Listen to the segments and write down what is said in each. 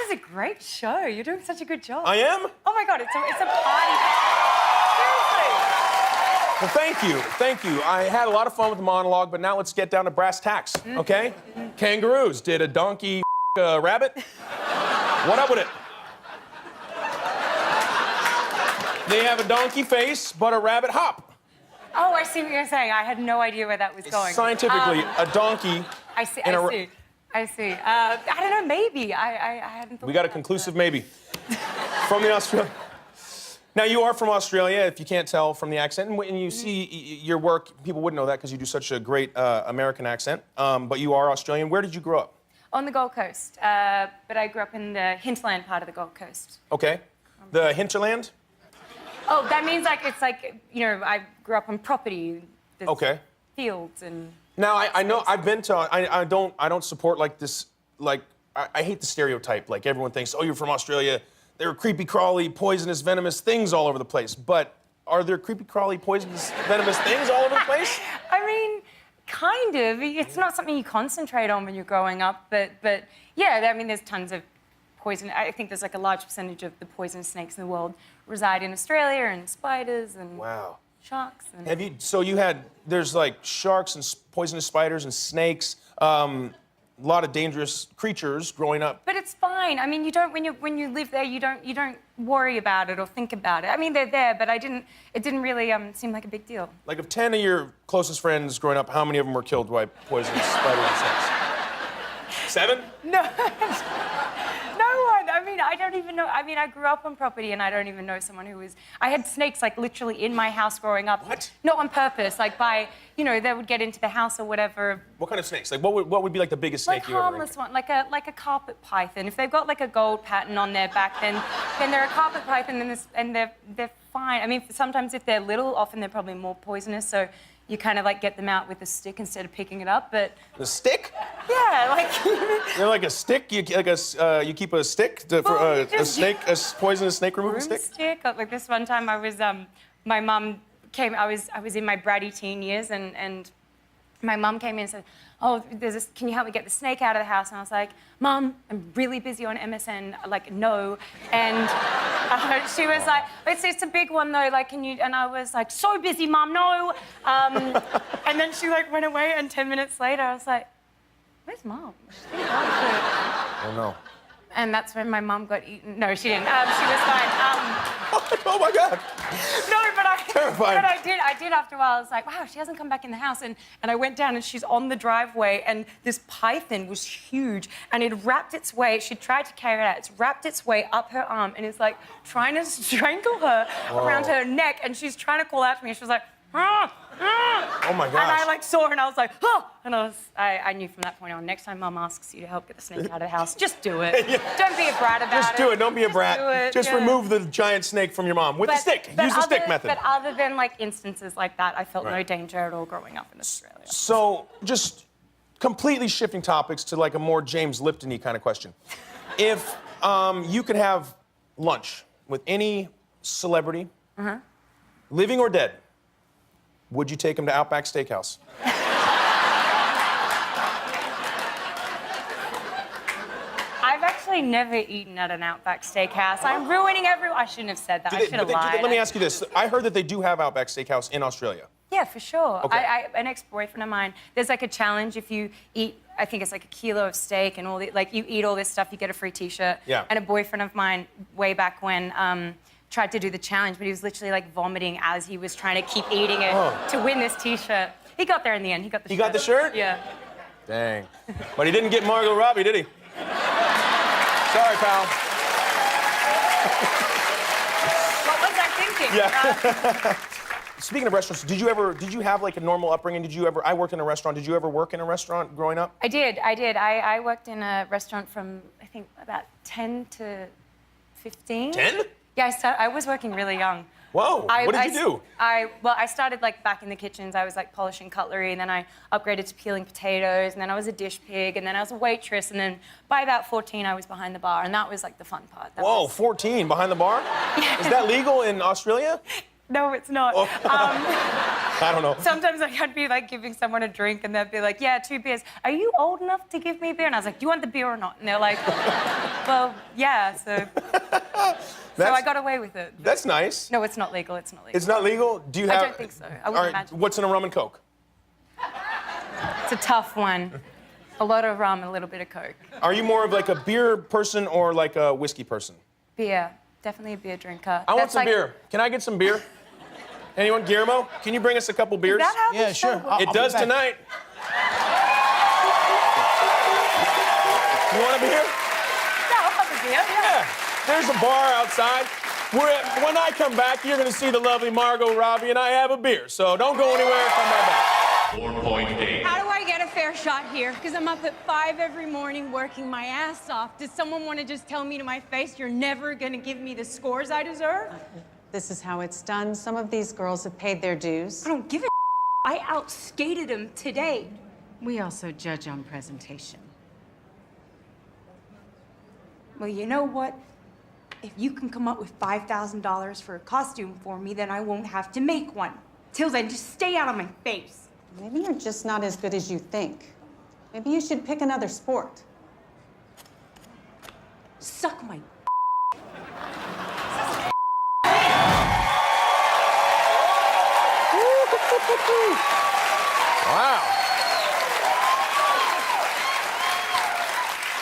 is a great show. You're doing such a good job. I am? Oh my God, it's a party. Seriously. Well, thank you. I had a lot of fun with the monologue, but now let's get down to brass tacks, okay? Kangaroos. Did a donkey a rabbit? What up with it? They have a donkey face, but a rabbit hop. Oh, I see what you're saying. I had no idea where that was going. Scientifically, a donkey. I see. I see. I don't know. Maybe I hadn't thought. We got a conclusive maybe from the Australia. Now you are from Australia, if you can't tell from the accent, and when you see your work, people wouldn't know that because you do such a great American accent. But you are Australian. Where did you grow up? On the Gold Coast, but I grew up in the hinterland part of the Gold Coast. Okay. The hinterland? Oh, that means it's I grew up on property. Okay. Fields and. Now I know I've been to. I don't support like this. Like I hate the stereotype. Like everyone thinks, oh, you're from Australia. There are creepy, crawly, poisonous, venomous things all over the place. But are there creepy, crawly, poisonous, venomous things all over the place? I mean, kind of. It's not something you concentrate on when you're growing up, but yeah, I mean, there's tons of poison. I think there's like a large percentage of the poisonous snakes in the world reside in Australia, and spiders and sharks. And... there's like sharks and poisonous spiders and snakes. A lot of dangerous creatures growing up. But it's fine. I mean, you don't when you live there, you don't worry about it or think about it. I mean, they're there, but it didn't really seem like a big deal. Like of 10 of your closest friends growing up, how many of them were killed by poisonous spiders and snakes? 7? No. No one. I mean, I don't even know. I mean, I grew up on property and I don't even know someone who was... I had snakes, like, literally in my house growing up. What? Not on purpose. Like, they would get into the house or whatever. What kind of snakes? Like, what would be, like, the biggest snake you ever... Like, harmless one. Like a carpet python. If they've got, like, a gold pattern on their back, then they're a carpet python and they're fine. I mean, sometimes if they're little, often they're probably more poisonous, so... You kind of like get them out with a stick instead of picking it up, but... The stick? Yeah, like... You're like a stick? You keep a stick for a snake, a poisonous snake removal stick? Stick. Like this one time I was, my mum came, I was in my bratty teen years and my mum came in and said, oh, can you help me get the snake out of the house? And I was like, Mum, I'm really busy on MSN, like, no. And she was like, it's a big one though, like, can you, and I was like, so busy, Mum, no. And then she like went away and 10 minutes later I was like, where's Mum? Oh no. And that's when my mum got eaten. No, she didn't. She was fine. Oh my God. No, Terrifying. But I did after a while. I was like, wow, she hasn't come back in the house. And I went down and she's on the driveway and this python was huge and it wrapped its way, she tried to carry it out, it's wrapped its way up her arm and it's like trying to strangle her around her neck and she's trying to call out to me and she was like, ah, ah. Oh my gosh. And I like saw her and I was like, oh! And I knew from that point on, next time Mum asks you to help get the snake out of the house, just do it. Yeah. Don't be a brat about it. Just do it, don't be a brat. Just remove the giant snake from your mom with the stick. Use the stick method. But other than like instances like that, I felt no danger at all growing up in Australia. So just completely shifting topics to like a more James Lipton-y kind of question. If you could have lunch with any celebrity, living or dead, would you take him to Outback Steakhouse? I've actually never eaten at an Outback Steakhouse. I'm ruining I shouldn't have said that. I should have lied. Let me ask you this. I heard that they do have Outback Steakhouse in Australia. Yeah, for sure. Okay. An ex-boyfriend of mine, there's like a challenge if you eat, I think it's like a kilo of steak and you eat all this stuff, you get a free T-shirt. Yeah. And a boyfriend of mine, way back when, tried to do the challenge, but he was literally like vomiting as he was trying to keep eating it to win this T-shirt. He got there in the end. He got the shirt. He got the shirt? Yeah. Dang. But he didn't get Margot Robbie, did he? Sorry, pal. What was I thinking? Yeah. Speaking of restaurants, did you have like a normal upbringing? I worked in a restaurant. Did you ever work in a restaurant growing up? I did. I worked in a restaurant from, I think, about 10 to 15. 10? Yeah, I was working really young. Whoa, what did you do? I started like back in the kitchens. I was like polishing cutlery, and then I upgraded to peeling potatoes, and then I was a dish pig, and then I was a waitress, and then by about 14, I was behind the bar, and that was like the fun part. Whoa, 14 behind the bar? Yeah. Is that legal in Australia? No, it's not. Oh. I don't know. Sometimes I'd be like giving someone a drink and they'd be like, yeah, 2 beers. Are you old enough to give me a beer? And I was like, do you want the beer or not? And they're like, well, yeah, so I got away with it. That's nice. No, it's not legal, it's not legal. It's not legal? Do you have... I don't think so. I wouldn't All right, imagine. what's in a rum and coke? It's a tough one. A lot of rum, a little bit of Coke. Are you more of like a beer person or like a whiskey person? Beer. Definitely a beer drinker. I want some beer. Can I get some beer? Anyone? Guillermo, can you bring us a couple beers? Is that how Yeah, this show sure. works? It does tonight. You want a beer? Yeah, I'll have a beer, yeah. Yeah. There's a bar outside. When I come back, you're going to see the lovely Margot, Robbie, and I have a beer. So don't go anywhere. Come right back. 4.8. How do I get a fair shot here? Because I'm up at 5 every morning working my ass off. Does someone want to just tell me to my face, you're never going to give me the scores I deserve? This is how it's done. Some of these girls have paid their dues. I don't give a I outskated him today. We also judge on presentation. Well, you know what? If you can come up with $5,000 for a costume for me, then I won't have to make one. Till then, just stay out of my face. Maybe you're just not as good as you think. Maybe you should pick another sport. Suck my Wow.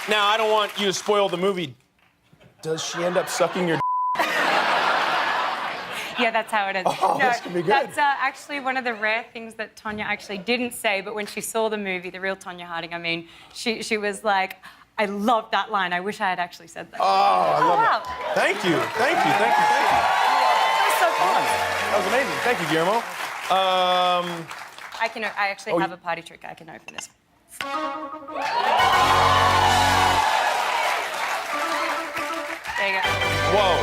Now, I don't want you to spoil the movie. Does she end up sucking your Yeah, that's how it is. Oh, this could be good. That's actually one of the rare things that Tonya actually didn't say, but when she saw the movie, the real Tonya Harding, I mean, she was like, I love that line. I wish I had actually said that. Oh, I love wow. that. Thank you. Thank you. Thank you. Thank you. That was so fun. That was amazing. Thank you, Guillermo. I actually have a party trick. I can open this. There you go. Whoa.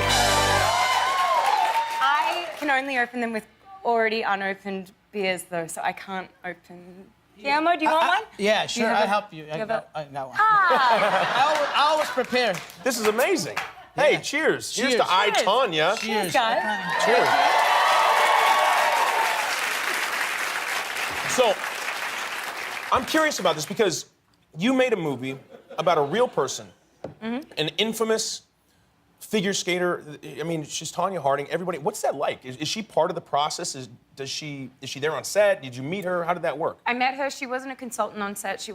I can only open them with already unopened beers, though, so I can't open. Guillermo, do you want one? Yeah, sure. have I'll a- help you. you have a- I got one. Ah! I always prepare. This is amazing. Hey, cheers. Here's Cheers. to I, Cheers. Tonya. Cheers, guys. Cheers. So, I'm curious about this because you made a movie about a real person, an infamous figure skater. I mean, she's Tonya Harding. Everybody, what's that like? Is she part of the process? Is she there on set? Did you meet her? How did that work? I met her. She wasn't a consultant on set.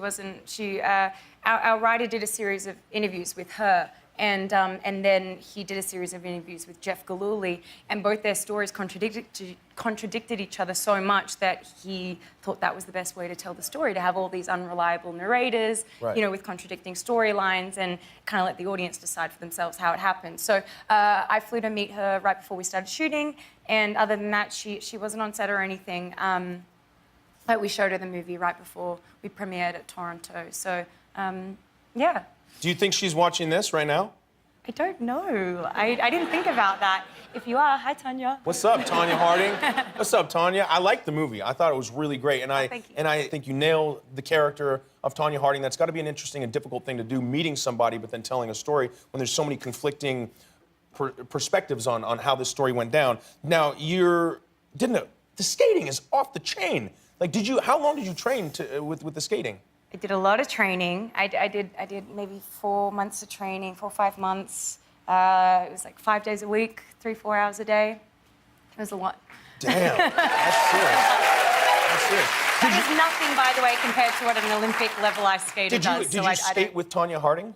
Our writer did a series of interviews with her, and then he did a series of interviews with Jeff Gillooly, and both their stories contradicted each other so much that he thought that was the best way to tell the story, to have all these unreliable narrators, Right. you know, with contradicting storylines, and kind of let the audience decide for themselves how it happened. So I flew to meet her right before we started shooting, and other than that, she wasn't on set or anything. But we showed her the movie right before we premiered at Toronto. So, yeah. Do you think she's watching this right now? I don't know. I didn't think about that. If you are, hi, Tonya. What's up, Tonya Harding? What's up, Tonya? I liked the movie. I thought it was really great, and thank you. I think you nailed the character of Tonya Harding. That's got to be an interesting and difficult thing to do, meeting somebody but then telling a story when there's so many conflicting perspectives on how this story went down. Now, the skating is off the chain. Like, how long did you train with the skating? I did a lot of training. I did maybe 4 months of training, 4 or 5 months. It was like 5 days a week, 3-4 hours a day. It was a lot. Damn, that's serious. That's serious. That is nothing, by the way, compared to what an Olympic level ice skater does. Did you skate with Tonya Harding?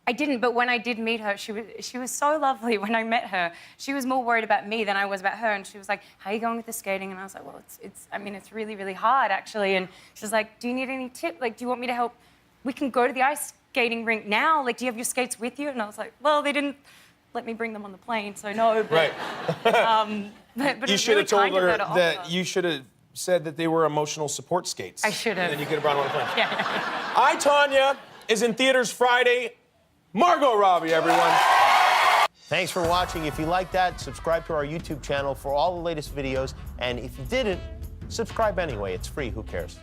I didn't, but when I did meet her, she was so lovely. When I met her, she was more worried about me than I was about her. And she was like, "How are you going with the skating?" And I was like, "Well, it's really, really hard, actually." And she was like, "Do you need any tip? Like, do you want me to help? We can go to the ice skating rink now. Like, do you have your skates with you?" And I was like, "Well, they didn't let me bring them on the plane, so no." But, Right. but You it's should really have told kind of her to that offer. you should have said that they were emotional support skates. I should have. And then you could have brought them on the plane. Yeah. I, Tonya is in theaters Friday. Margot Robbie, everyone. Thanks for watching. If you like that, subscribe to our YouTube channel for all the latest videos. And if you didn't, subscribe anyway. It's free. Who cares?